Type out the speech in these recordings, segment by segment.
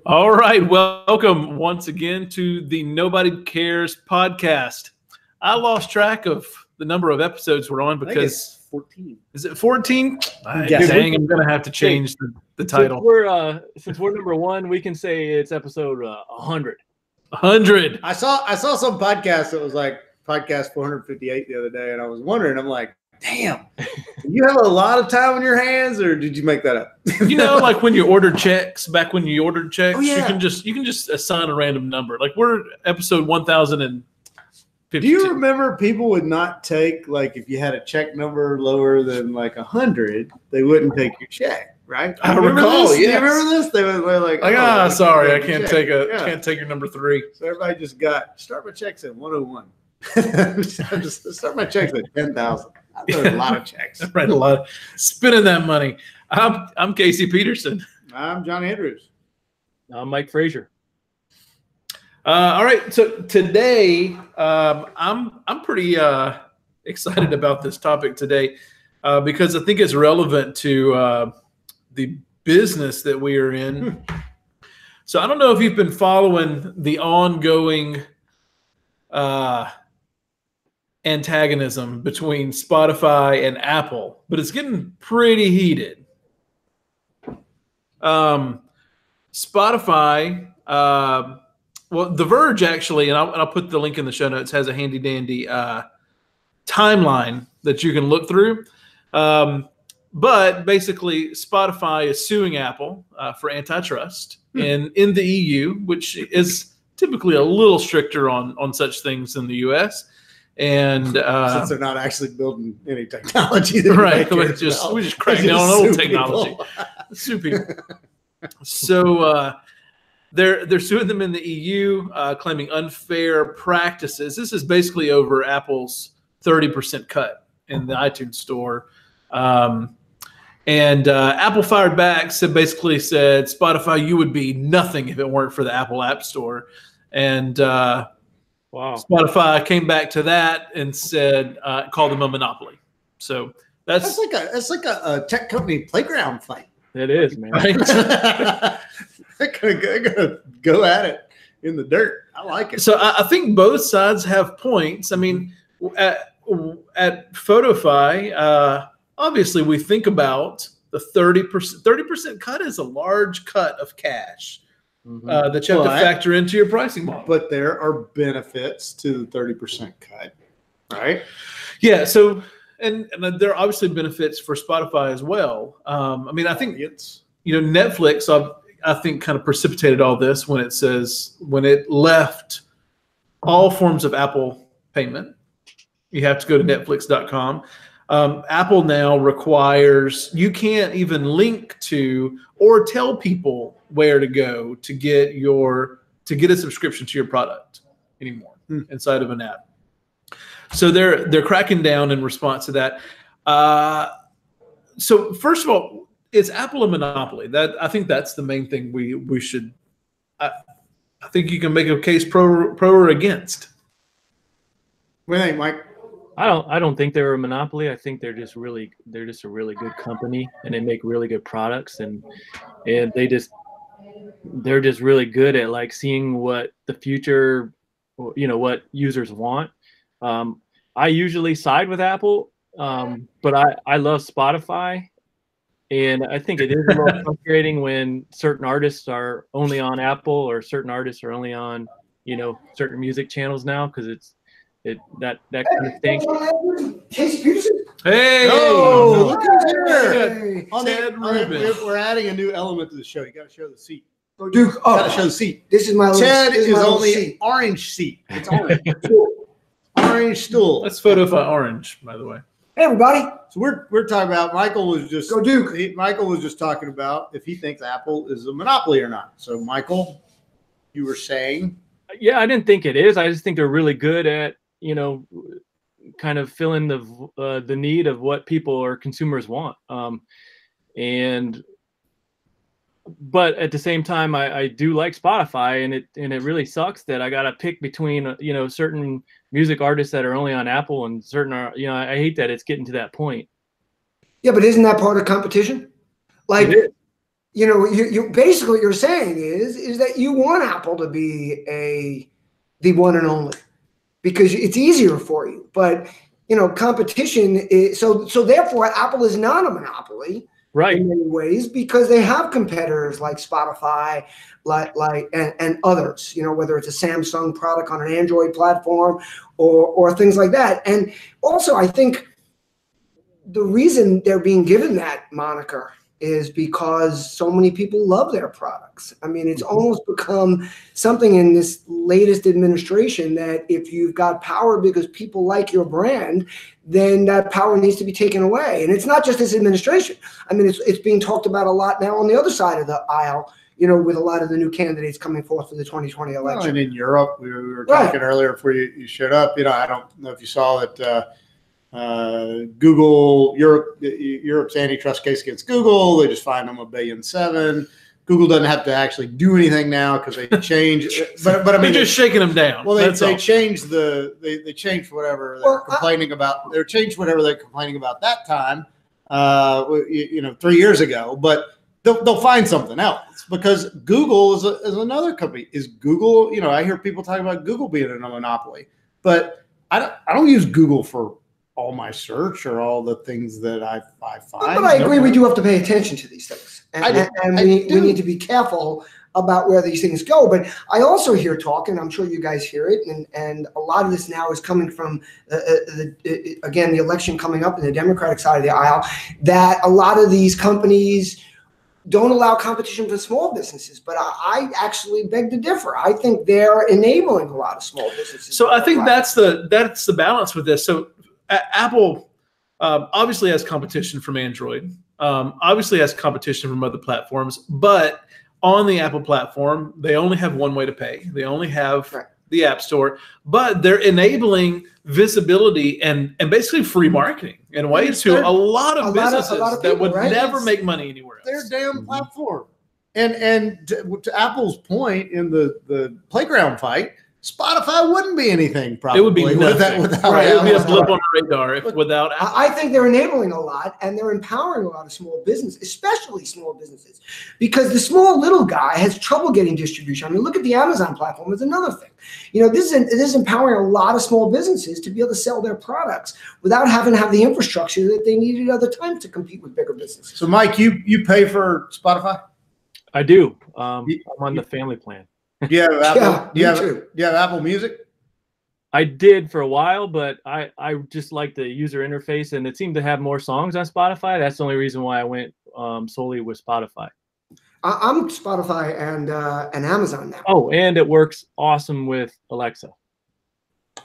All right, welcome once again to the Nobody Cares podcast. I lost track of the number of episodes we're on because it's 14. Is it 14? Yes. Dang, I'm gonna have to change the title. Since we're number one, we can say it's episode 100. 100. I saw some podcast that was like podcast 458 the other day, and I was wondering, I'm like, damn, you have a lot of time on your hands, or did you make that up? You know, like when you ordered checks, back when you ordered checks, Oh, yeah. you can just assign a random number. Like we're episode 1052. Do you remember people would not take, like, if you had a check number lower than like 100, they wouldn't take your check, right? I recall, this? yes. Do you remember this? They were like, sorry, I can't check. can't take your number 3. So everybody just start my checks at 101. just start my checks at 10,000. I wrote a lot of checks. I write a lot, spending that money. I'm Casey Peterson. I'm John Andrews. I'm Mike Frazier. All right, so today I'm pretty excited about this topic today because I think it's relevant to the business that we are in. So I don't know if you've been following the ongoing antagonism between Spotify and Apple, but it's getting pretty heated. Spotify. Well, The Verge actually, and I'll put the link in the show notes, has a handy dandy timeline that you can look through. But basically, Spotify is suing Apple for antitrust in the EU, which is typically a little stricter on such things in the US. And since they're not actually building any technology, right? We just crack down on old technology. Sue people. So. They're suing them in the EU, claiming unfair practices. This is basically over Apple's 30% cut in the iTunes store. And Apple fired back, basically said, Spotify, you would be nothing if it weren't for the Apple App Store. And Wow. Spotify came back to that and said, called them a monopoly. So that's like a tech company playground fight. It is, man. right. They're gonna go at it in the dirt. I like it. So I think both sides have points. I mean, at Photofy, obviously we think about the 30%. 30% cut is a large cut of cash that you have to factor into your pricing model. But there are benefits to the 30% cut, right? Yeah. So and there are obviously benefits for Spotify as well. I mean, I think Netflix, I think, kind of precipitated all this when it left all forms of Apple payment. You have to go to Netflix.com. Apple now requires you can't even link to or tell people where to go to get a subscription to your product anymore inside of an app. So they're cracking down in response to that. So first of all, is Apple a monopoly? I think that's the main thing we should. I think you can make a case pro or against. What do you think, Mike? I don't think they're a monopoly. I think they're just a really good company, and they make really good products, and they're just really good at like seeing what the future, what users want. I usually side with Apple, but I love Spotify. And I think it is a little frustrating when certain artists are only on Apple or certain artists are only on, certain music channels now because that kind of thing. Hey! Oh, look who's here! Ted Rubin. We're adding a new element to the show. You got to show the seat. Oh, Duke. Oh, Got to show the seat. this is my Ted is only seat. orange seat. It's orange. Orange stool. That's Photofy Orange, by the way. Hey, everybody. So we're talking about Michael was just Go Duke. Michael was just talking about if he thinks Apple is a monopoly or not. So Michael, you were saying, Yeah, I didn't think it is. I just think they're really good at kind of filling the need of what people or consumers want. But at the same time, I do like Spotify, and it really sucks that I got to pick between certain music artists that are only on Apple and certain are I hate that it's getting to that point. Yeah, but isn't that part of competition? Like, you know, you basically what you're saying is that you want Apple to be the one and only because it's easier for you. But you know, competition is so therefore Apple is not a monopoly, right, in many ways because they have competitors like Spotify, and others. You know, whether it's a Samsung product on an Android platform or things like that. And also, I think the reason they're being given that moniker is because so many people love their products. I mean, it's almost become something in this latest administration that if you've got power because people like your brand, then that power needs to be taken away. And it's not just this administration. I mean, it's being talked about a lot now on the other side of the aisle, you know, with a lot of the new candidates coming forth for the 2020 election. Well, and in Europe, we were talking earlier before you showed up, you know, I don't know if you saw that Google, Europe's antitrust case against Google, they just fined them $1.7 billion. Google doesn't have to actually do anything now because they changed. but I mean, they're just shaking them down. Well, they changed they changed whatever they're complaining about. They changed whatever they're complaining about that time, 3 years ago. But they'll find something else because Google is another company. Is Google? You know, I hear people talking about Google being in a monopoly, but I don't use Google for all my search or all the things that I find. But I agree, we do have to pay attention to these things. And we need to be careful about where these things go. But I also hear talk, and I'm sure you guys hear it, and a lot of this now is coming from, again, the election coming up in the Democratic side of the aisle, that a lot of these companies don't allow competition for small businesses. But I actually beg to differ. I think they're enabling a lot of small businesses. So I think that's the balance with this. So Apple obviously has competition from Android, obviously has competition from other platforms, but on the Apple platform, they only have one way to pay. They only have the App Store, but they're enabling visibility and basically free marketing in ways to a lot of businesses that would never make money anywhere else. Their damn platform. And to Apple's point in the playground fight, Spotify wouldn't be anything, probably. It would be nothing. Without it would be a blip on the radar without Apple. I think they're enabling a lot, and they're empowering a lot of small businesses, especially small businesses, because the small little guy has trouble getting distribution. I mean, look at the Amazon platform. It's another thing. You know, this is empowering a lot of small businesses to be able to sell their products without having to have the infrastructure that they needed at other times to compete with bigger businesses. So, Mike, you pay for Spotify? I do. I'm on the family plan. Do you have Apple? Do you have Apple Music? I did for a while, but I just like the user interface, and it seemed to have more songs on Spotify. That's the only reason why I went solely with Spotify. I'm Spotify and Amazon now. Oh, and it works awesome with Alexa.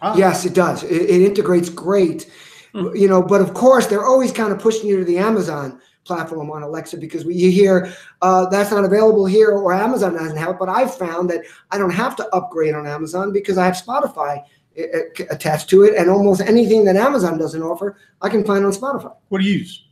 Oh. Yes, it does. It integrates great. You know, but of course, they're always kind of pushing you to the Amazon platform on Alexa because you hear that's not available here or Amazon doesn't have it. But I've found that I don't have to upgrade on Amazon because I have Spotify attached to it, and almost anything that Amazon doesn't offer, I can find on Spotify. What do you use?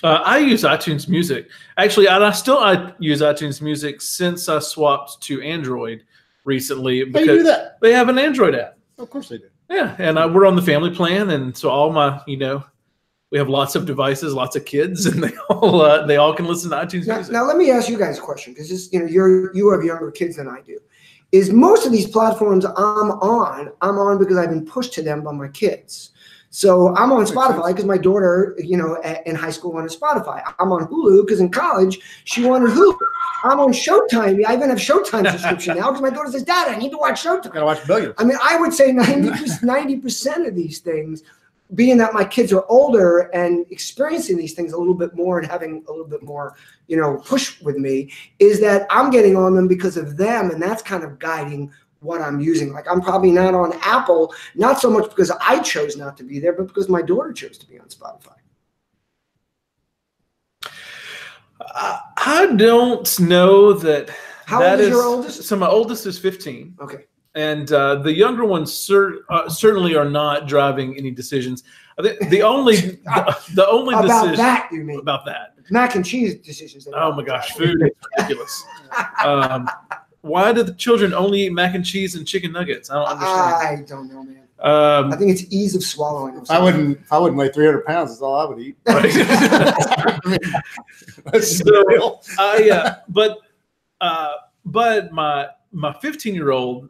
I use iTunes Music. Actually, I use iTunes Music since I swapped to Android recently. Because you do that? They have an Android app. Of course they do. Yeah, and we're on the family plan, and so all my, we have lots of devices, lots of kids, and they all can listen to iTunes Music. Now let me ask you guys a question, because you have younger kids than I do. Is most of these platforms I'm on because I've been pushed to them by my kids. So I'm on Spotify because my daughter, in high school wanted Spotify. I'm on Hulu because in college she wanted Hulu. I'm on Showtime. I even have Showtime subscription now because my daughter says, "Dad, I need to watch Showtime." Gotta watch billions. I mean, I would say 90% of these things, being that my kids are older and experiencing these things a little bit more and having a little bit more, push with me, is that I'm getting on them because of them, and that's kind of guiding what I'm using. Like, I'm probably not on Apple, not so much because I chose not to be there, but because my daughter chose to be on Spotify. I don't know that. How old is your oldest? So my oldest is 15. Okay. And the younger ones certainly are not driving any decisions. I think the only about decision that, you mean? About that mac and cheese decisions. Oh my gosh, food is ridiculous. Why do the children only eat mac and cheese and chicken nuggets? I don't understand. I don't know, man. I think it's ease of swallowing. If I wouldn't weigh 300 pounds, that's all I would eat. Right. I mean, that's So, but my 15-year-old,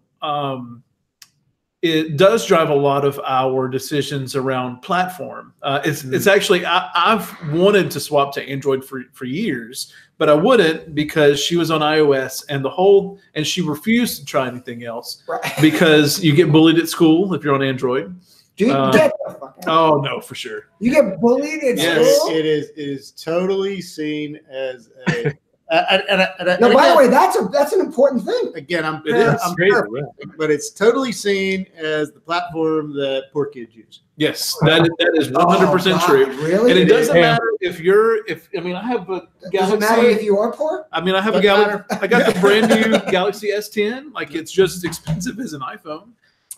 it does drive a lot of our decisions around platform. It's actually, I've wanted to swap to Android for years, but I wouldn't because she was on iOS and she refused to try anything else because you get bullied at school if you're on Android. Do you get the fuck out? Oh no, for sure. You get bullied at school? It is totally seen as a. No, by the way, that's an important thing. Again, I'm crazy, perfect, but it's totally seen as the platform that poor kids use. Yes, that is 100% true. Really? And it doesn't matter if I have a Galaxy. Does it matter if you are poor? I mean, I have I got the brand new Galaxy S10. Like, it's just as expensive as an iPhone.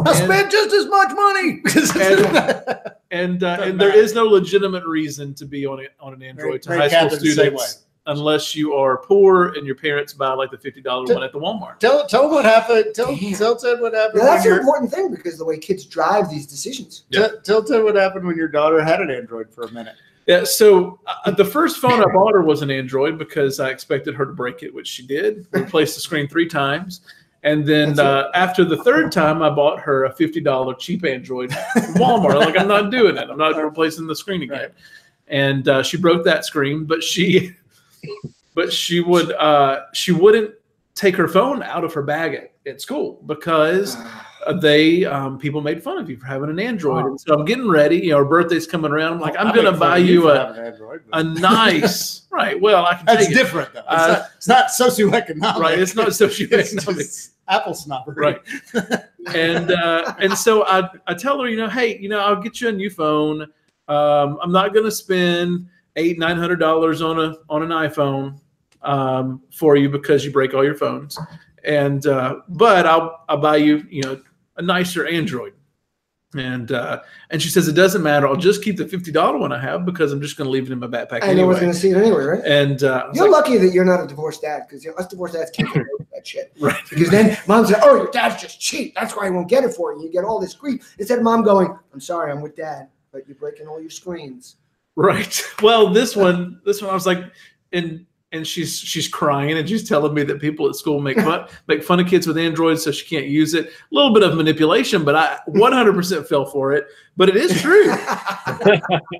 I spent just as much money. and there is no legitimate reason to be on an Android to high school students. Unless you are poor and your parents buy like the $50 one at the Walmart. Tell them what happened. Tell Ted what happened. Now, that's an important thing because the way kids drive these decisions. Yeah. Tell Ted what happened when your daughter had an Android for a minute. Yeah, so the first phone I bought her was an Android because I expected her to break it, which she did. Replaced the screen 3 times. And then after the third time, I bought her a $50 cheap Android from Walmart. Like, I'm not doing it. I'm not replacing the screen again. Right. And she broke that screen, but she wouldn't take her phone out of her bag at school because people made fun of you for having an Android. And so I'm getting ready. Her birthday's coming around. I'm like, I'm going to buy you a nice, right. Well, I can That's take it. different though. It's not socioeconomic. Right. It's not socioeconomic. It's Apple snobbery. Right. And so I tell her, hey, I'll get you a new phone. I'm not going to spend $800-900 on an iPhone for you because you break all your phones, but I'll buy you a nicer Android. And she says it doesn't matter. I'll just keep the $50 one I have because I'm just going to leave it in my backpack. I know I was going to see it anyway, right? And you're lucky that you're not a divorced dad because us divorced dads can't get that shit. Right. Because then mom said, "Oh, your dad's just cheap. That's why I won't get it for you." You get all this grief instead of mom going, "I'm sorry, I'm with dad, but you're breaking all your screens." Right. Well, this one I was like, and she's crying and she's telling me that people at school make fun of kids with Androids, so she can't use it. A little bit of manipulation, but I 100% fell for it. But it is true.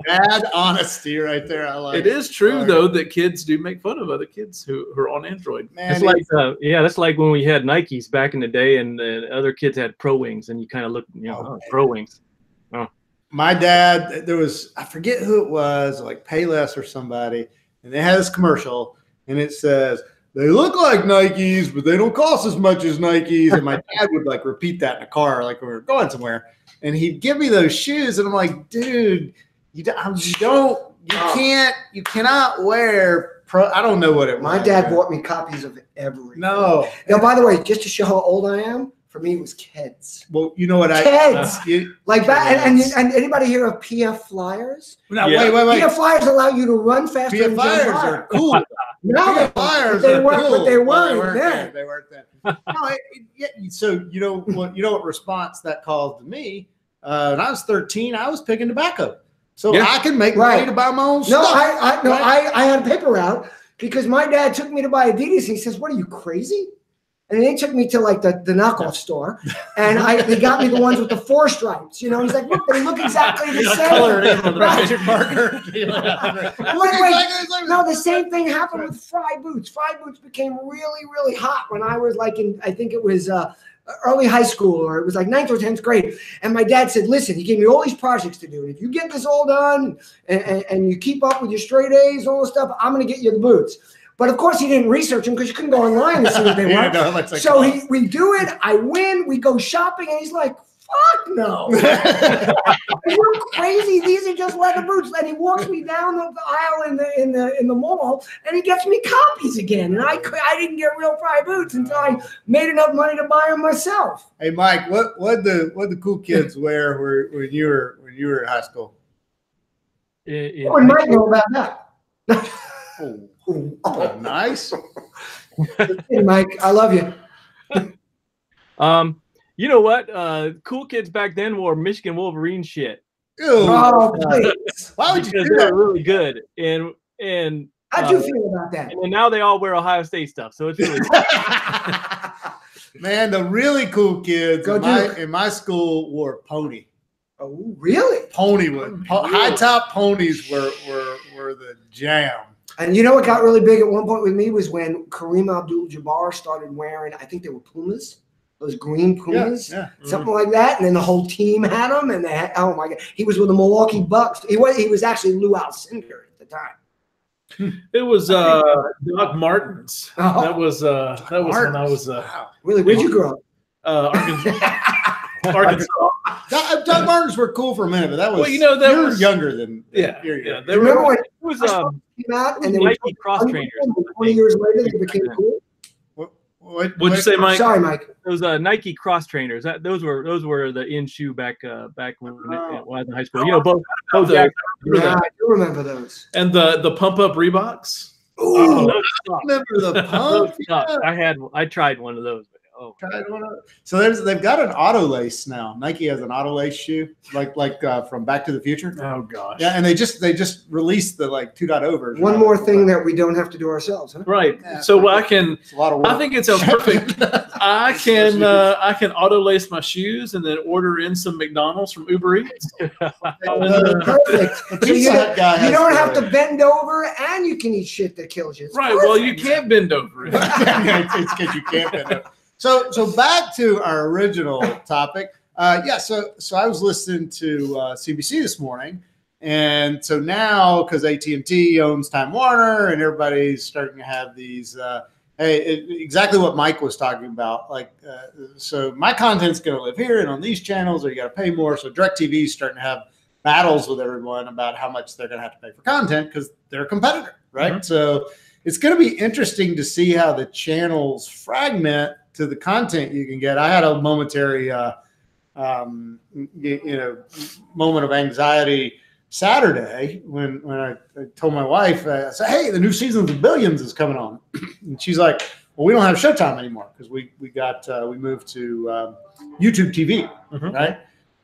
Bad honesty right there. I like it. It is true though that kids do make fun of other kids who are on Android. Man, it's like that's like when we had Nikes back in the day, and the other kids had Pro Wings, and you kind of look, Pro Wings. Oh. My dad, I forget who it was, like Payless or somebody, and they had this commercial, and it says, "They look like Nikes, but they don't cost as much as Nikes." And my dad would like repeat that in a car, like when we were going somewhere, and he'd give me those shoes, and I'm like, "Dude, you cannot wear Pro." I don't know what it was. My dad bought me copies of everything. No. Now, by the way, just to show how old I am. For me, it was Keds. Well, you know what Keds. Like that, and anybody hear of PF Flyers? No, wait. PF Flyers allow you to run faster. PF Flyers are cool. No, Flyers they are cool. But they weren't then. They weren't then. No, so you know what response that caused to me? When I was 13, I was picking tobacco, so I can make money to buy my own stuff. I had a paper route because my dad took me to buy Adidas. And he says, "What are you, crazy?" And they took me to like the knockoff store, and they got me the ones with the 4 stripes. He's like, "Look, they look exactly the same." Magic marker. No, the same thing happened with Fry boots. Fry boots became really, really hot when I was like I think it was early high school, or it was like 9th or 10th grade. And my dad said, "Listen," he gave me all these projects to do. And if you get this all done and you keep up with your straight A's, all this stuff, I'm going to get you the boots. But of course, he didn't research them because you couldn't go online to see what they were. So we do it. I win. We go shopping, and he's like, "Fuck no! You're crazy. These are just leather boots." And he walks me down the aisle in the mall, and he gets me copies again. And I didn't get real Fry boots until I made enough money to buy them myself. Hey, Mike, what the cool kids wear when you were in high school? What would Mike know about that? Oh, nice. Hey, Mike, I love you. You know what? Cool kids back then wore Michigan Wolverine shit. Ew. Oh, please. Why would you Because do they that? were really good. And How'd you feel about that? and now they all wear Ohio State stuff. So it's really Man, the really cool kids Go in my school wore pony. Oh, really? Pony would high top ponies were the jam. And you know what got really big at one point with me was when Kareem Abdul-Jabbar started wearing, I think they were Pumas, those green Pumas, something like that. And then the whole team had them, and they had, oh my God, he was with the Milwaukee Bucks. He was actually Lou Alcindor at the time. It was Doc Martens. Oh. That was when I was Really, where'd you grow up? Arkansas. Doug Martens were cool for a minute, but that was Well, you know, that you're was younger than yeah. you're Yeah, younger. they were. Remember when it was came out and they were Nike cross trainers. 20 years later, they became cool. What'd What'd you say, Mike? Sorry, Mike. Those Nike cross trainers. Those were the in shoe back when I was in high school. You know, both Yeah, Yeah, I do remember those. and the pump up Reeboks. Oh, those suck. remember the Those pump? suck. I tried one of those. Oh, So they've got an auto lace now. Nike has an auto lace shoe, like from Back to the Future. Oh gosh. Yeah, and they just released the 2.0 version. One more thing that we don't have to do ourselves, huh? Right. Yeah, So I can. It's a lot of work. I think it sounds perfect. I can auto lace my shoes and then order in some McDonald's from Uber Eats. Perfect. The So Pizza Hut guy you has don't the- have to bend over, and you can eat shit that kills you. It's Right. Well, perfect. you can't bend over it. It's because you can't bend it. So back to our original topic. So I was listening to CBC this morning, and so now because AT&T owns Time Warner, and everybody's starting to have these. Exactly what Mike was talking about. So my content's going to live here and on these channels, or you got to pay more. So DirecTV is starting to have battles with everyone about how much they're going to have to pay for content because they're a competitor, right? Mm-hmm. So it's going to be interesting to see how the channels fragment to the content you can get. I had a momentary, moment of anxiety Saturday when I told my wife, I said, "Hey, the new season of The Billions is coming on," and she's like, "Well, we don't have Showtime anymore because we moved to YouTube TV, right?"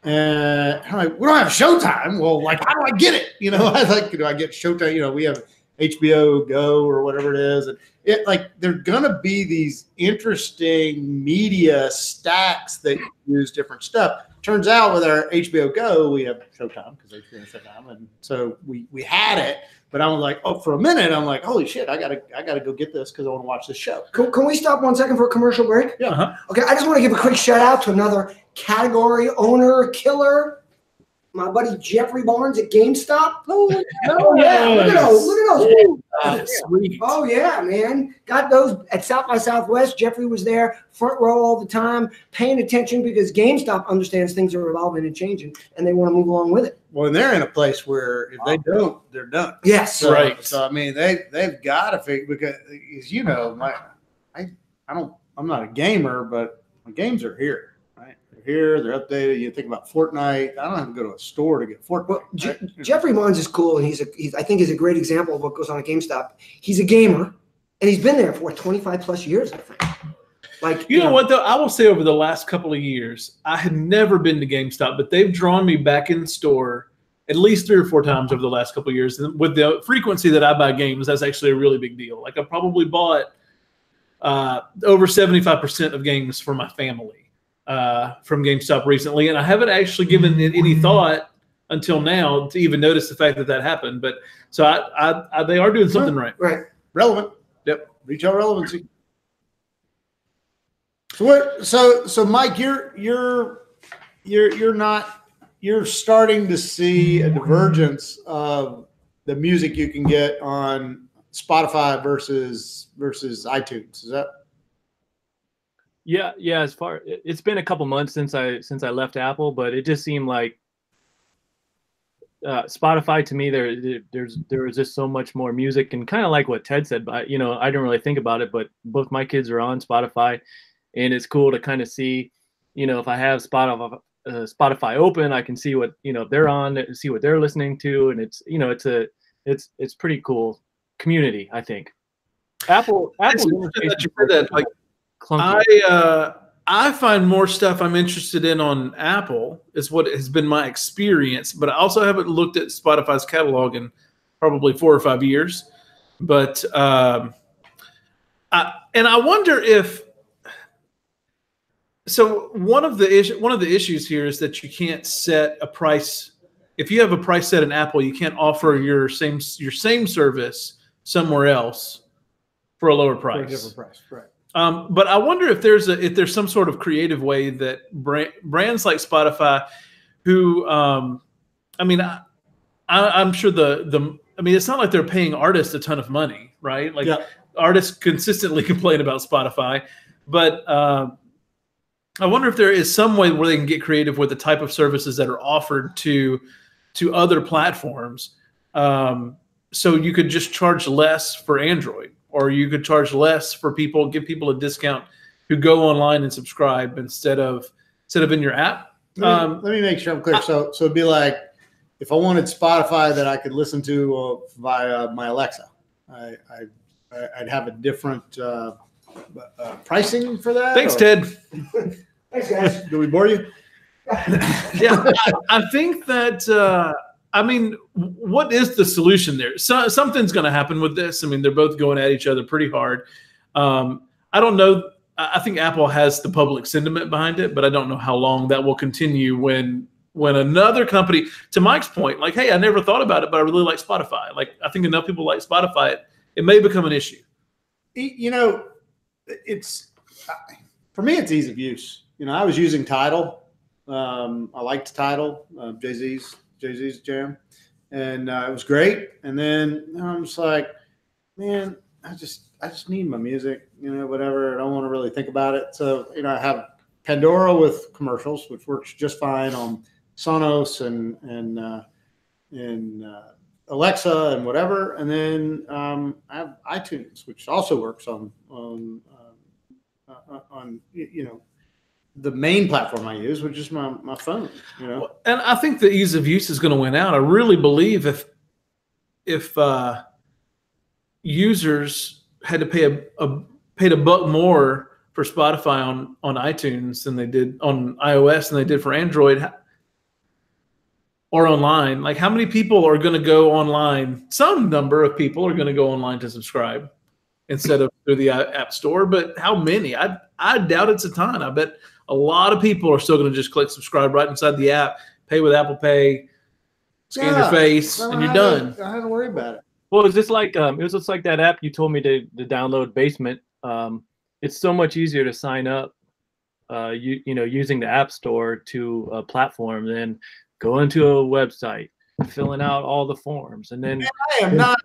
And I'm like, "We don't have Showtime. Well, how do I get it? I was like, do I get Showtime? We have HBO Go or whatever it is, and they're gonna be these interesting media stacks that use different stuff. Turns out with our HBO Go, we have Showtime because HBO has Showtime, and so we had it. But I was like, for a minute, I'm like, holy shit, I gotta go get this because I want to watch this show. Can we stop 1 second for a commercial break? Yeah. Uh-huh. Okay, I just want to give a quick shout out to another category owner killer. My buddy Jeffrey Barnes at Gamestop. Oh yeah, look at those. Sweet. Oh yeah, man. Got those at South by Southwest. Jeffrey was there, front row all the time, paying attention because GameStop understands things are evolving and changing, and they want to move along with it. Well, and they're in a place where if they don't, they're done. Yes. So, right. So I mean, they've got to figure because I'm not a gamer, but my games are here. Here, they're updated. You think about Fortnite. I don't have to go to a store to get Fortnite. Well, Jeffrey Barnes is cool, and I think he's a great example of what goes on at GameStop. He's a gamer, and he's been there for 25 plus years, I think. You know what though? I will say over the last couple of years, I had never been to GameStop, but they've drawn me back in the store at least 3 or 4 times over the last couple of years. And with the frequency that I buy games, that's actually a really big deal. I probably bought over 75% of games for my family from GameStop recently, and I haven't actually given it any thought until now to even notice the fact that happened. But so they are doing something right. Right. Relevant. Yep. Retail relevancy. So Mike, you're starting to see a divergence of the music you can get on Spotify versus iTunes. Is that? Yeah. It's been a couple months since I left Apple, but it just seemed like Spotify to me there was just so much more music, and kind of like what Ted said. But I didn't really think about it, but both my kids are on Spotify, and it's cool to kind of see, if I have Spotify open, I can see what they're on, see what they're listening to, and it's pretty cool community, I think. Apple. That you said that, clunky. I find more stuff I'm interested in on Apple is what has been my experience, but I also haven't looked at Spotify's catalog in probably 4 or 5 years. But I wonder if so. One of the issues here is that you can't set a price. If you have a price set in Apple, you can't offer your same service somewhere else for a lower price. For a different price, right? But I wonder if there's some sort of creative way that brands like Spotify, who I mean, I'm sure I mean, it's not like they're paying artists a ton of money, right? Like artists consistently complain about Spotify, but I wonder if there is some way where they can get creative with the type of services that are offered to other platforms. So you could just charge less for Android, or you could charge less for people, give people a discount who go online and subscribe instead of in your app. Let me make sure I'm clear. So it'd be like if I wanted Spotify that I could listen to via my Alexa, I'd have a different pricing for that. Thanks, Ted. Thanks, guys. Do we bore you? Yeah, I think that. I mean, what is the solution there? Something's going to happen with this. I mean, they're both going at each other pretty hard. I don't know. I think Apple has the public sentiment behind it, but I don't know how long that will continue when another company, to Mike's point, like, hey, I never thought about it, but I really like Spotify. Like, I think enough people like Spotify, it may become an issue. You know, for me, it's ease of use. You know, I was using Tidal. I liked Tidal, Jay-Z's jam, and it was great. And then I'm just like, man, I just need my music, you know, whatever. I don't want to really think about it. So, you know, I have Pandora with commercials, which works just fine on Sonos and Alexa and whatever. And then I have iTunes, which also works on you know, the main platform I use, which is my phone, you know. And I think the ease of use is going to win out. I really believe if users had to paid $1 more for Spotify on iTunes than they did on iOS than they did for Android or online, like how many people are going to go online? Some number of people are going to go online to subscribe instead of through the App Store, but how many? I doubt it's a ton. I bet a lot of people are still going to just click subscribe right inside the app, pay with Apple Pay, scan your face, and you're done. I don't worry about it. Well, it's just like it was just like that app you told me to download, Basement. It's so much easier to sign up, you know, using the App Store to a platform than going to a website, filling out all the forms, and then I am not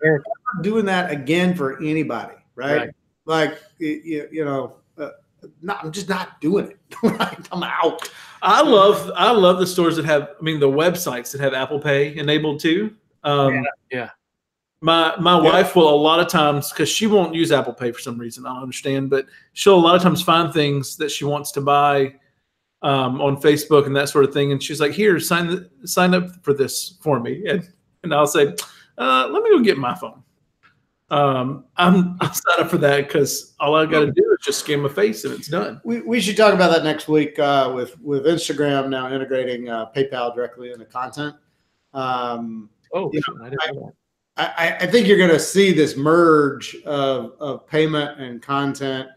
doing that again for anybody, right? Like you know. I'm just not doing it. I'm out. I love the stores that have, I mean, the websites that have Apple Pay enabled too. Yeah. My wife will a lot of times, because she won't use Apple Pay for some reason, I don't understand, but she'll a lot of times find things that she wants to buy on Facebook and that sort of thing, and she's like, "Here, sign up for this for me," and I'll say, "Let me go get my phone." I'll sign up for that because all I got to do is just scan my face and it's done. We should talk about that next week with Instagram now integrating PayPal directly into content. I think you're going to see this merge of payment and content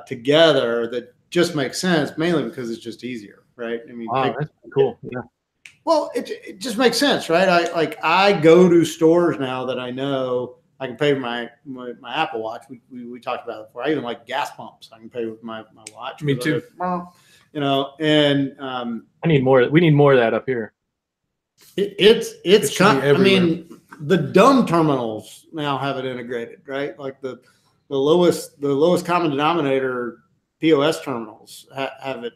together that just makes sense, mainly because it's just easier, right? I mean, wow, that's cool. Yeah. Well, it just makes sense, right? I go to stores now that I know I can pay with my Apple Watch. We talked about it before. I even like gas pumps. I can pay with my watch. Me too. You know, and I need more. We need more of that up here. I mean, the dumb terminals now have it integrated, right? Like the lowest common denominator POS terminals have it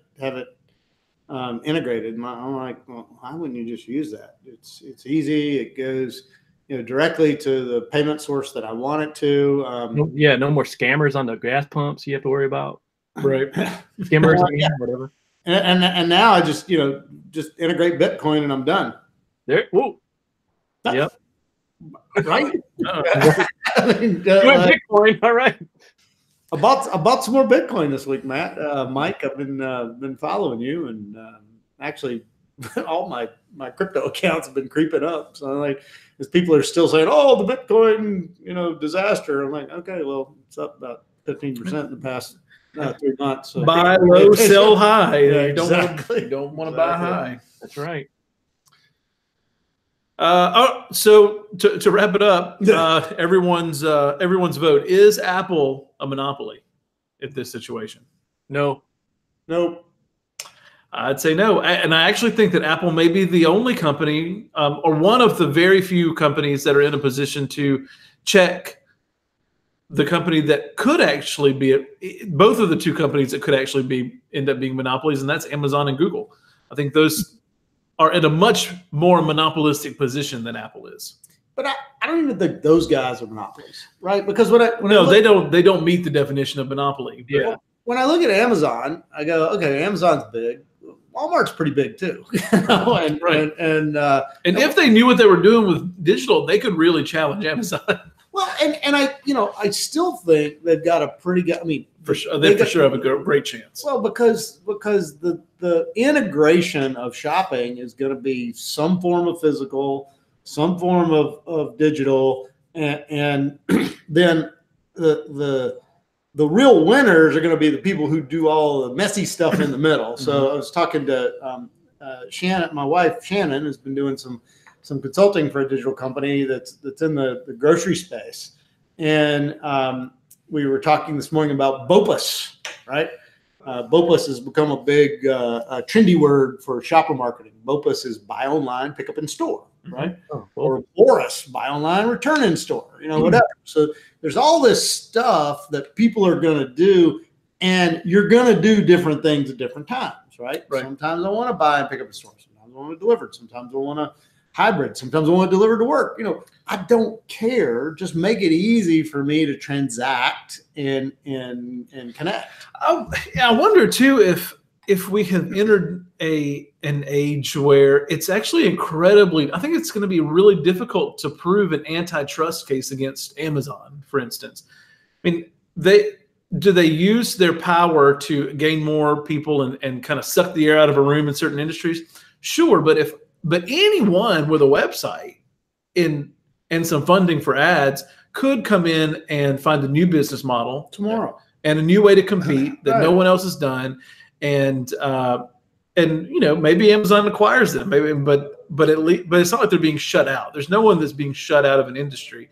integrated. I'm like, well, why wouldn't you just use that? It's easy. It goes, you know, directly to the payment source that I want it to. No more scammers on the gas pumps you have to worry about. Right. Skimmers, whatever. And now I just integrate Bitcoin and I'm done. There. Whoa. Yep. Right. Bitcoin. All right. I bought some more Bitcoin this week, Matt. Mike, I've been following you, and actually, all my crypto accounts have been creeping up. So like, as people are still saying, "Oh, the Bitcoin, disaster," I'm like, okay, well, it's up about 15% in the past 3 months. So buy low, sell high. Yeah, you exactly. don't want to buy high. That's right. So to wrap it up, everyone's vote: is Apple a monopoly in this situation? No. Nope. I'd say no, and I actually think that Apple may be the only company, or one of the very few companies that are in a position to check the company that could actually be both of the two companies that could actually end up being monopolies, and that's Amazon and Google. I think those are in a much more monopolistic position than Apple is. But I don't even think those guys are monopolies, right? Because they don't meet the definition of monopoly. Yeah. When I look at Amazon, I go, okay, Amazon's big. Walmart's pretty big too. And if they knew what they were doing with digital, they could really challenge Amazon. Well, and I still think they've got a pretty good. I mean, for sure, they for sure have a great chance. Well, because the integration of shopping is going to be some form of physical, some form of digital, and then the real winners are going to be the people who do all the messy stuff in the middle. So I was talking to Shannon, my wife Shannon has been doing some consulting for a digital company that's in the grocery space, and we were talking this morning about BOPUS, right? BOPUS has become a big trendy word for shopper marketing. BOPUS is buy online, pick up in store, right? Or BORIS, buy online, return in store, whatever. So there's all this stuff that people are going to do, and you're going to do different things at different times, right? Sometimes I want to buy and pick up in store. Sometimes I want to deliver. Sometimes I want to hybrid. Sometimes I want to deliver to work. I don't care. Just make it easy for me to transact and connect. I wonder too if we have entered an age where it's actually I think it's going to be really difficult to prove an antitrust case against Amazon, for instance. I mean, do they use their power to gain more people and kind of suck the air out of a room in certain industries? Sure, but anyone with a website and some funding for ads could come in and find a new business model tomorrow and a new way to compete that no one else has done. And maybe Amazon acquires them, but it's not like they're being shut out. There's no one that's being shut out of an industry.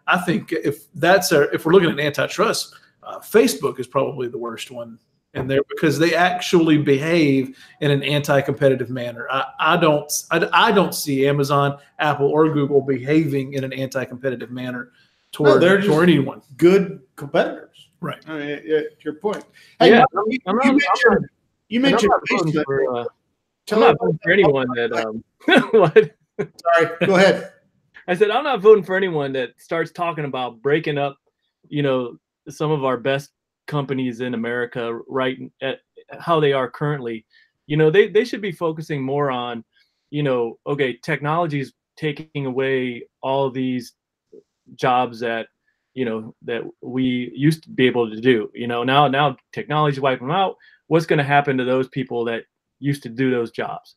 I think if we're looking at antitrust, Facebook is probably the worst one in there because they actually behave in an anti-competitive manner. I don't see Amazon, Apple, or Google behaving in an anti-competitive manner toward anyone. Good competitors, right? I mean, to your point. Hey, yeah, you mentioned Facebook. I'm not voting for anyone that. What? Sorry, go ahead. I said I'm not voting for anyone that starts talking about breaking up, some of our best companies in America right at how they are currently. They should be focusing more on, okay, technology is taking away all these jobs that that we used to be able to do. Now technology is wiping them out. What's going to happen to those people that used to do those jobs?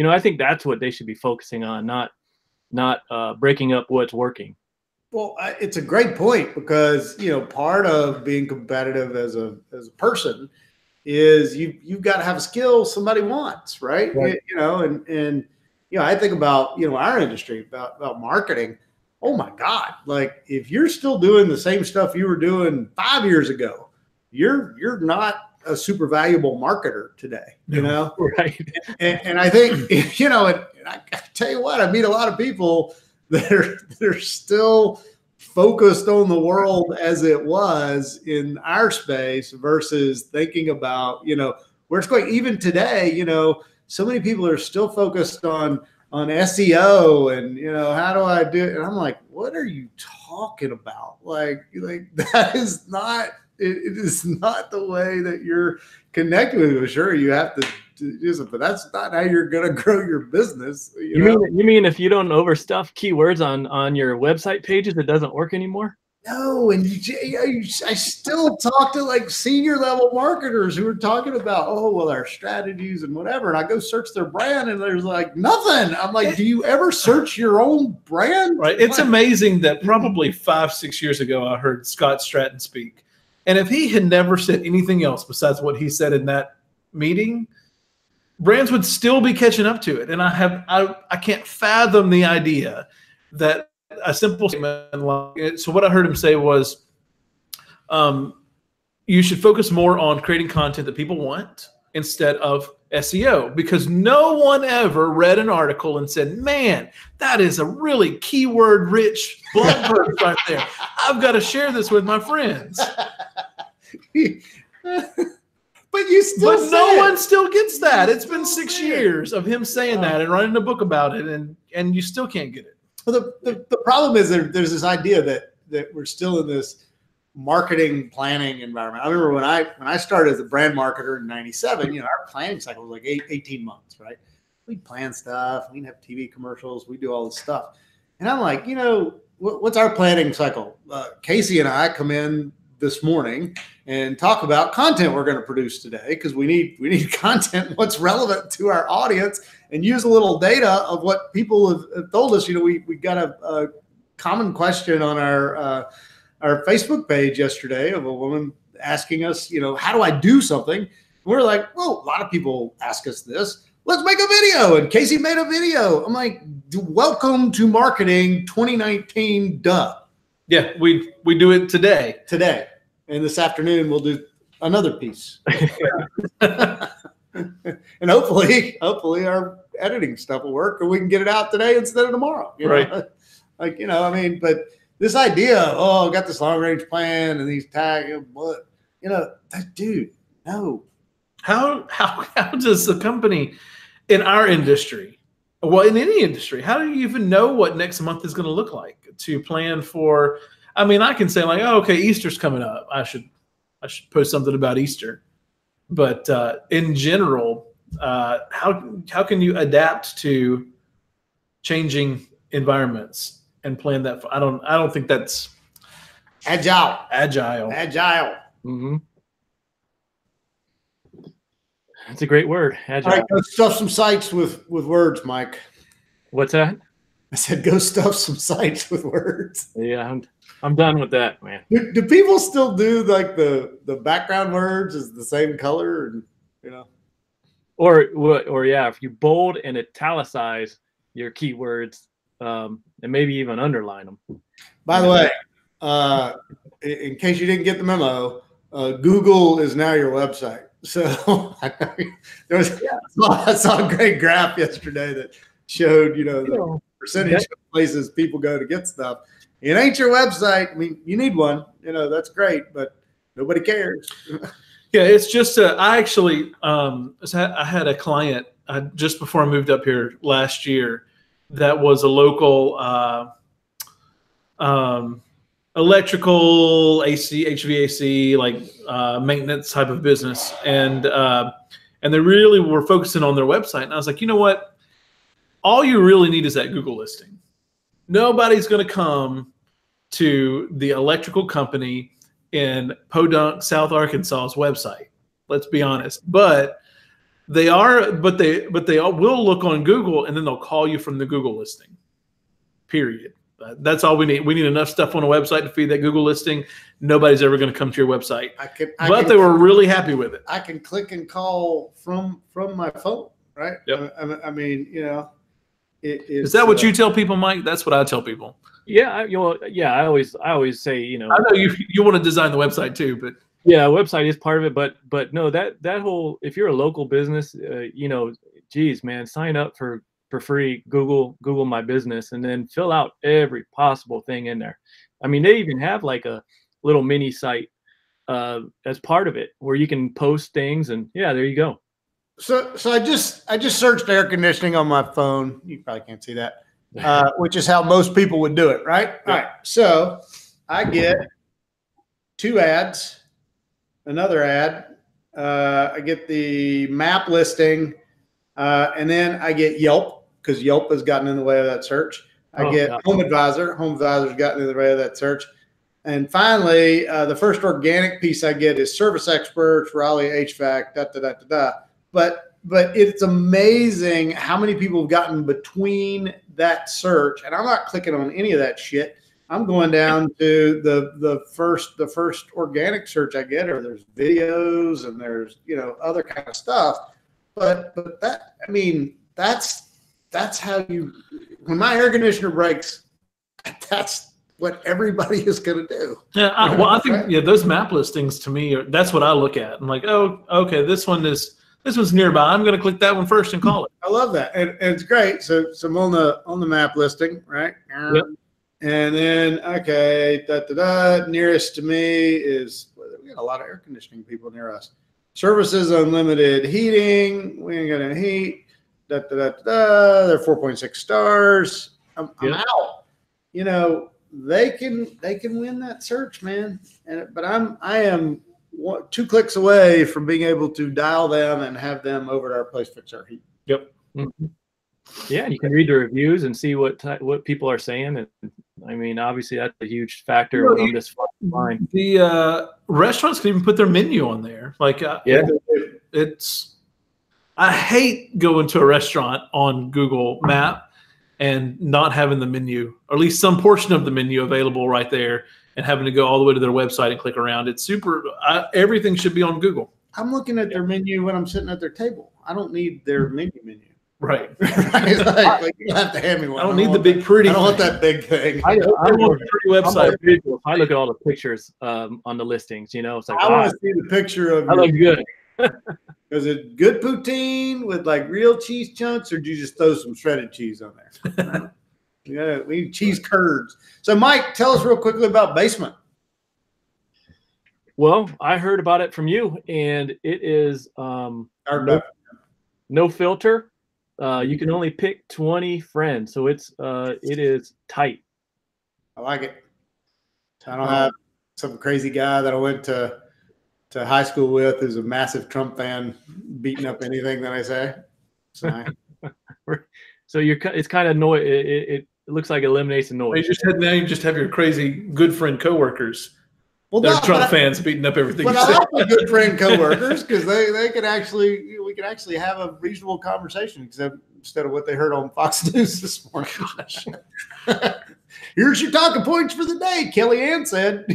I think that's what they should be focusing on, not breaking up what's working. Well, it's a great point because part of being competitive as a person is you've got to have a skill somebody wants, right? And I think about our industry about marketing. Oh my God! Like if you're still doing the same stuff you were doing 5 years ago, you're not a super valuable marketer today. Right? And I think and I tell you what, I meet a lot of people they're still focused on the world as it was in our space versus thinking about, where it's going. Even today, so many people are still focused on SEO and, how do I do it? And I'm like, what are you talking about? Like that is not, it is not the way that you're connected with it. Sure, you have to use it, but that's not how you're going to grow your business. You mean if you don't overstuff keywords on your website pages, it doesn't work anymore? No, and I still talk to like senior level marketers who are talking about, oh, well, our strategies and whatever. And I go search their brand and there's like nothing. I'm like, do you ever search your own brand? Right. It's amazing that probably 5-6 years ago, I heard Scott Stratton speak. And if he had never said anything else besides what he said in that meeting, brands would still be catching up to it. And I can't fathom the idea that a simple statement like, so what I heard him say was, you should focus more on creating content that people want instead of SEO, because no one ever read an article and said, man, that is a really keyword rich blog post right there. I've got to share this with my friends. But you still But no one still gets that. It's been 6 years of him saying that and writing a book about it, and you still can't get it. Well, the problem is there's this idea that we're still in this marketing planning environment. I remember when I started as a brand marketer in '97, our planning cycle was like 18 months, right? We'd plan stuff, we'd have TV commercials, we do all this stuff. And I'm like, what's our planning cycle? Casey and I come in this morning and talk about content we're going to produce today, because we need content, what's relevant to our audience, and use a little data of what people have told us. We got a common question on our Facebook page yesterday of a woman asking us, how do I do something? And we're like, well, a lot of people ask us this. Let's make a video. And Casey made a video. I'm like, welcome to marketing 2019. Duh. Yeah, we do it today. And this afternoon we'll do another piece. And hopefully our editing stuff will work, or we can get it out today instead of tomorrow. Right. But this idea, I got this long range plan and these tags, what, dude, no. How does a company in our industry, well, in any industry, how do you even know what next month is going to look like to plan for? I mean, I can say like, oh, okay, Easter's coming up. I should post something about Easter. But in general, how can you adapt to changing environments and plan that? I don't think that's agile. Mm-hmm. That's a great word. Agile. All right, go stuff some sites with words, Mike. What's that? I said, go stuff some sites with words. Yeah, I'm done with that, man. Do people still do like the background words is the same color, and Or yeah, if you bold and italicize your keywords, and maybe even underline them. By the way, in case you didn't get the memo, Google is now your website. So I saw a great graph yesterday that showed the percentage of places people go to get stuff. It ain't your website. I mean, you need one. That's great, but nobody cares. Yeah, it's just I actually I had a client just before I moved up here last year that was a local electrical, AC, HVAC, like maintenance type of business, and they really were focusing on their website. And I was like, you know what? All you really need is that Google listing. Nobody's going to come to the electrical company in Podunk, South Arkansas's website. Let's be honest. But they all will look on Google, and then they'll call you from the Google listing. Period. That's all we need. We need enough stuff on a website to feed that Google listing. Nobody's ever going to come to your website. But they were really happy with it. I can click and call from my phone, right? Yep. I mean, is that what you tell people, Mike? That's what I tell people. Yeah, I always say, I know you want to design the website too, but yeah, website is part of it, but no, that whole, if you're a local business, geez, man, sign up for free, Google My Business, and then fill out every possible thing in there. I mean, they even have like a little mini site as part of it where you can post things, and yeah, there you go. So I just searched air conditioning on my phone. You probably can't see that, which is how most people would do it, right? Yeah. All right. So I get 2 ads, another ad. I get the map listing, and then I get Yelp, because Yelp has gotten in the way of that search. I get Home Advisor. Home Advisor's gotten in the way of that search. And finally, the first organic piece I get is service experts, Raleigh HVAC, da da da da da. But it's amazing how many people have gotten between that search, and I'm not clicking on any of that shit. I'm going down to the first organic search I get, or there's videos and there's other kind of stuff. But that, I mean, that's how you, when my air conditioner breaks, that's what everybody is going to do. Yeah, I think those map listings to me that's what I look at. I'm like, oh, okay, this one's nearby. I'm going to click that one first and call it. I love that, and it's great. So I'm on the map listing, right? Yep. And then nearest to me is, we got a lot of air conditioning people near us. Services unlimited heating. We ain't got any heat. They're 4.6 stars. I'm out. They can win that search, man. But I am 2 clicks away from being able to dial them and have them over to our place fix our heat. Yep. Mm-hmm. Yeah, you can read the reviews and see what people are saying. And I mean, obviously, that's a huge factor on this line. The restaurants can even put their menu on there. Like, I hate going to a restaurant on Google Map and not having the menu, or at least some portion of the menu available right there, and having to go all the way to their website and click around. It's super. Everything should be on Google. I'm looking at their menu when I'm sitting at their table. I don't need their menu. Right. Like you have to hand me one. I don't need the big pretty. I don't want that big thing. I want a pretty website. I look at all the pictures on the listings. It's like, I want to see the picture of. I look good. Is it good poutine with like real cheese chunks, or do you just throw some shredded cheese on there? We need cheese curds. So, Mike, tell us real quickly about Basement. Well, I heard about it from you, and it is no filter. You can only pick 20 friends, so it is tight. I like it. I don't have some crazy guy that I went to high school with who's a massive Trump fan beating up anything that I say. So it's kind of noise. It looks like it eliminates the noise. You just have your crazy good friend coworkers. Well, they're Trump fans beating up everything. But I like my good friend coworkers because we could actually have a reasonable conversation, instead of what they heard on Fox News this morning. Gosh. Here's your talking points for the day, Kellyanne said.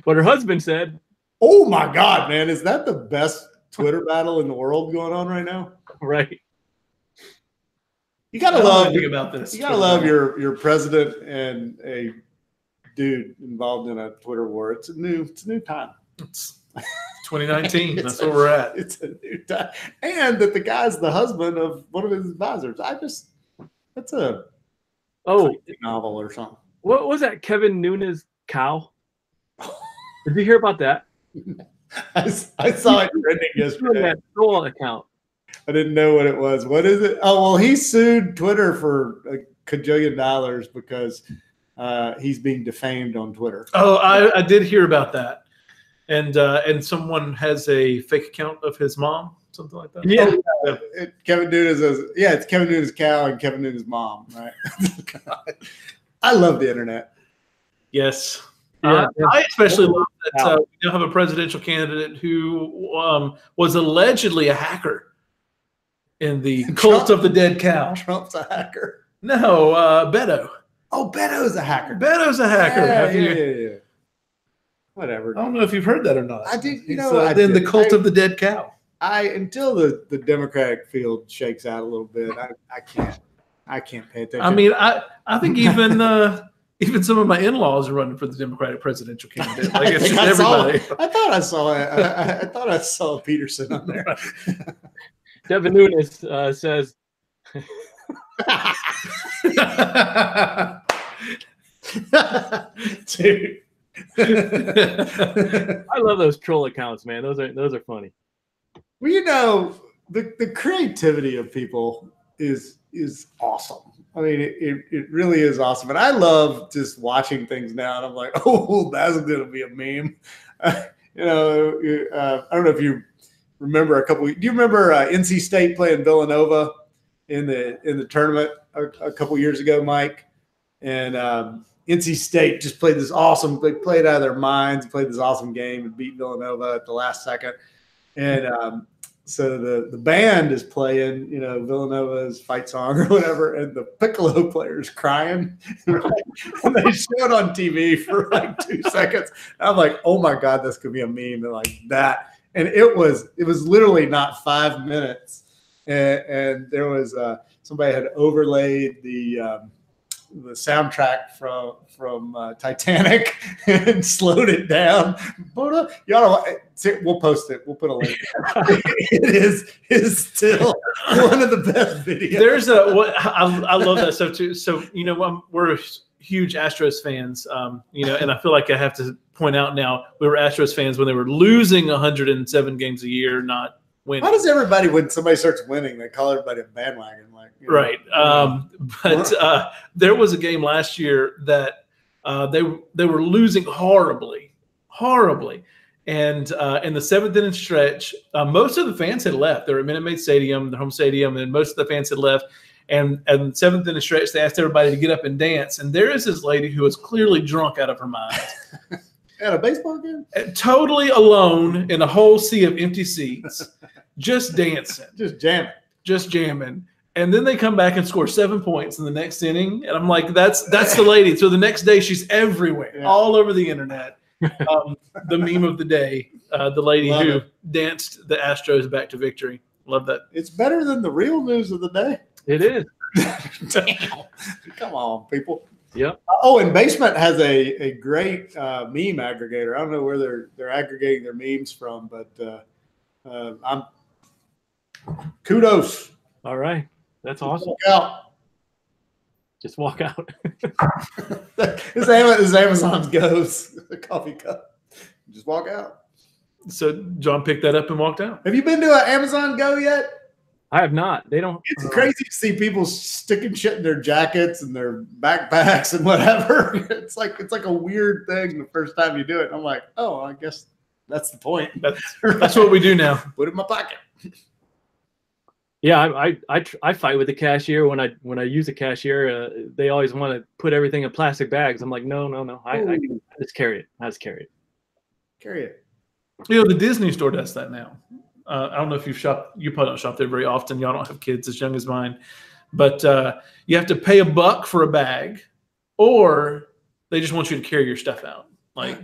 What her husband said. Oh my God, man! Is that the best Twitter battle in the world going on right now? Right. You gotta love about this. You gotta love your president and a dude involved in a Twitter war. It's a new time. It's 2019. That's where we're at. It's a new time. And that the guy's the husband of one of his advisors. That's a novel or something. What was that? Kevin Nunes cow? Did you hear about that? I saw it trending yesterday. That troll account. I didn't know what it was. What is it? Oh, well, he sued Twitter for $1 kajillion because he's being defamed on Twitter. Oh, I did hear about that. And someone has a fake account of his mom, something like that. Yeah. Kevin Nunes it's Kevin Nunes' cow and Kevin Nunes' mom, right? I love the internet. Yes. Yeah. I especially love that we now have a presidential candidate who was allegedly a hacker in the cult of the dead cow. Trump's a hacker. No, Beto. Oh, Beto's a hacker. Beto's a hacker. Yeah. Whatever. I don't know if you've heard that or not. I did. Then the cult of the dead cow. Until the Democratic field shakes out a little bit, I can't pay attention. I mean, I think even some of my in-laws are running for the Democratic presidential candidate. Like it's just everybody. I thought I saw Peterson on there. Devin Nunes says. Dude. I love those troll accounts, man. Those are funny. Well, the creativity of people is awesome. I mean, it really is awesome. And I love just watching things now. And I'm like, oh, that's going to be a meme. I don't know if you remember do you remember NC State playing Villanova in the tournament a couple years ago, Mike? And NC State just played this awesome. They played out of their minds, played this awesome game, and beat Villanova at the last second. And so the band is playing, you know, Villanova's fight song or whatever, and the piccolo player is crying. And they show it on TV for like 2 seconds. And I'm like, oh my God, this could be a meme like that. And it was literally not 5 minutes. And there was somebody had overlaid the soundtrack from Titanic and slowed it down. Y'all, we'll post it. We'll put a link. It is still one of the best videos. There's I love that stuff too. So you know, we're huge Astros fans. You know, and I feel like I have to point out now we were Astros fans when they were losing 107 games a year, not winning. How does everybody, when somebody starts winning, they call everybody a bandwagon? Like, you know, right. But there was a game last year that they were losing horribly. And in the seventh inning stretch, most of the fans had left. They were at Minute Maid Stadium, the home stadium, and most of the fans had left. And seventh inning stretch, they asked everybody to get up and dance. And there is this lady who was clearly drunk out of her mind. At a baseball game? Totally alone in a whole sea of empty seats, just dancing. Just jamming. And then they come back and score 7 points in the next inning. And I'm like, that's the lady. So the next day she's everywhere, all over the internet. The meme of the day, the lady who danced the Astros back to victory. Love that. It's better than the real news of the day. It is. Damn. Come on, people. Yep. Oh, and Basement has a great meme aggregator. I don't know where they're aggregating their memes from, but I'm kudos. All right. That's awesome. Walk out. Just walk out. This Amazon's goes, the coffee cup. Just walk out. So John picked that up and walked out. Have you been to an Amazon Go yet? I have not. They don't. It's crazy to see people sticking shit in their jackets and their backpacks and whatever. It's like a weird thing the first time you do it. I'm like, oh, I guess that's the point. That's what we do now. Put it in my pocket. Yeah, I fight with the cashier when I use a cashier. They always want to put everything in plastic bags. I'm like, no. I just carry it. I just carry it. Carry it. You know, the Disney store does that now. I don't know if you've shopped. You probably don't shop there very often. Y'all don't have kids as young as mine, but you have to pay $1 for a bag, or they just want you to carry your stuff out. Like,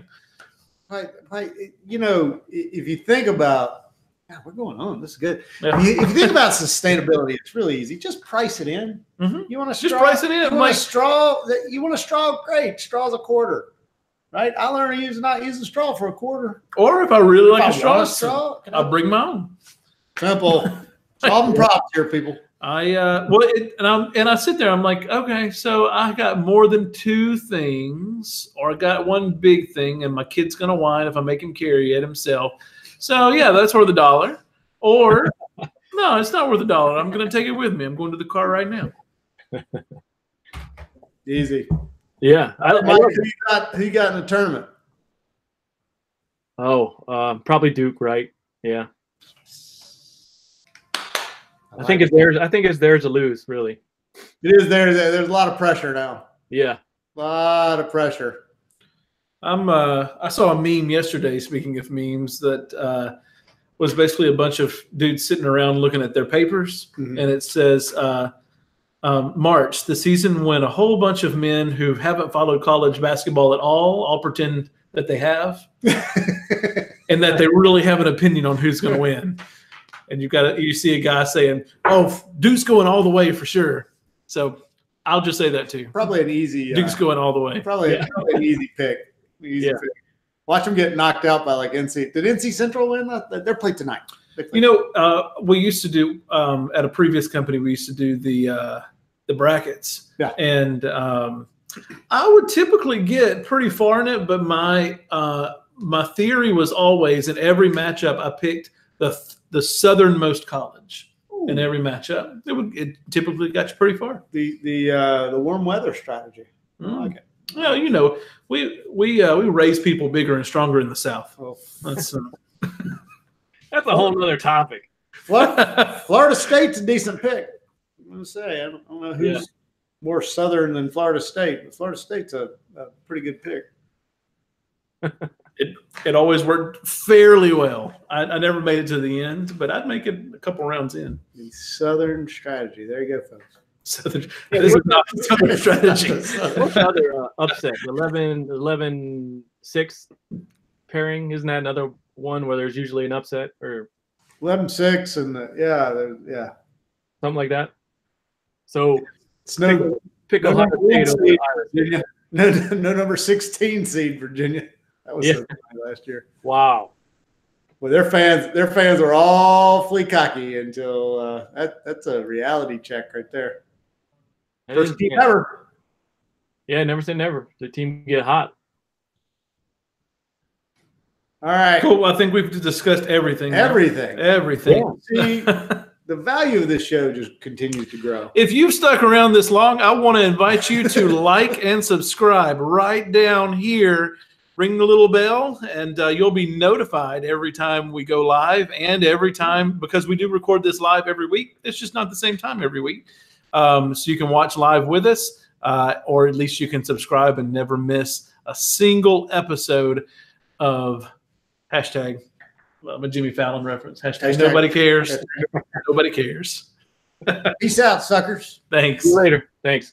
you know, if you think about. Yeah, we're going on. This is good. Yeah. If you think about sustainability, it's really easy. Just price it in. Mm-hmm. You want a straw? Just price it in. You want a straw? You want a straw? Great. Straw's $0.25. Right? I learned to not use a straw for $0.25. Or if I really like a straw, I'll bring my own. Simple. Solving props here, people. And I sit there. I'm like, okay, so I got more than 2 things, or I got one big thing, and my kid's gonna whine if I make him carry it himself. So yeah, that's worth $1. Or no, it's not worth $1. I'm gonna take it with me. I'm going to the car right now. Easy. Yeah. Who you got in the tournament? Oh, probably Duke, right? Yeah. I think it's theirs. I think it's theirs to lose, really. It is theirs. There's a lot of pressure now. Yeah. A lot of pressure. I saw a meme yesterday, speaking of memes, that was basically a bunch of dudes sitting around looking at their papers. Mm-hmm. And it says, March, the season when a whole bunch of men who haven't followed college basketball at all pretend that they have and that they really have an opinion on who's going to win. And you see a guy saying, oh, Duke's going all the way for sure. So I'll just say that too. Probably an easy. Duke's going all the way. Probably an easy pick. Pick. Watch them get knocked out by like NC. Did NC Central win? They're played tonight. You know, we used to do at a previous company. We used to do the brackets. Yeah. And I would typically get pretty far in it, but my theory was always in every matchup I picked the southernmost college. Ooh. In every matchup. It typically got you pretty far. The warm weather strategy. I like it. Well, you know, we raise people bigger and stronger in the South. Oh. That's a whole other topic. Florida State's a decent pick. I'm gonna say I don't know more southern than Florida State, but Florida State's a pretty good pick. It always worked fairly well. I never made it to the end, but I'd make it a couple rounds in. The Southern strategy. There you go, folks. Southern. This is not Southern strategy. What's the other upset? 11-6 pairing. Isn't that another one where there's usually an upset or 11-6 and yeah, something like that? So it's no pick a hot potato. Virginia. No number 16 seed Virginia. That was so funny last year. Wow. Well, their fans were awfully cocky until that's a reality check right there. First team ever. Yeah, never say never. The team get hot. All right. Cool. I think we've discussed everything. Everything. Everything. Yeah. See, the value of this show just continues to grow. If you've stuck around this long, I want to invite you to like and subscribe right down here. Ring the little bell, and you'll be notified every time we go live, and every time, because we do record this live every week. It's just not the same time every week. So you can watch live with us, or at least you can subscribe and never miss a single episode of hashtag, well, I'm a Jimmy Fallon reference. Hashtag nobody cares. Nobody cares. Peace out, suckers. Thanks. See you later. Thanks.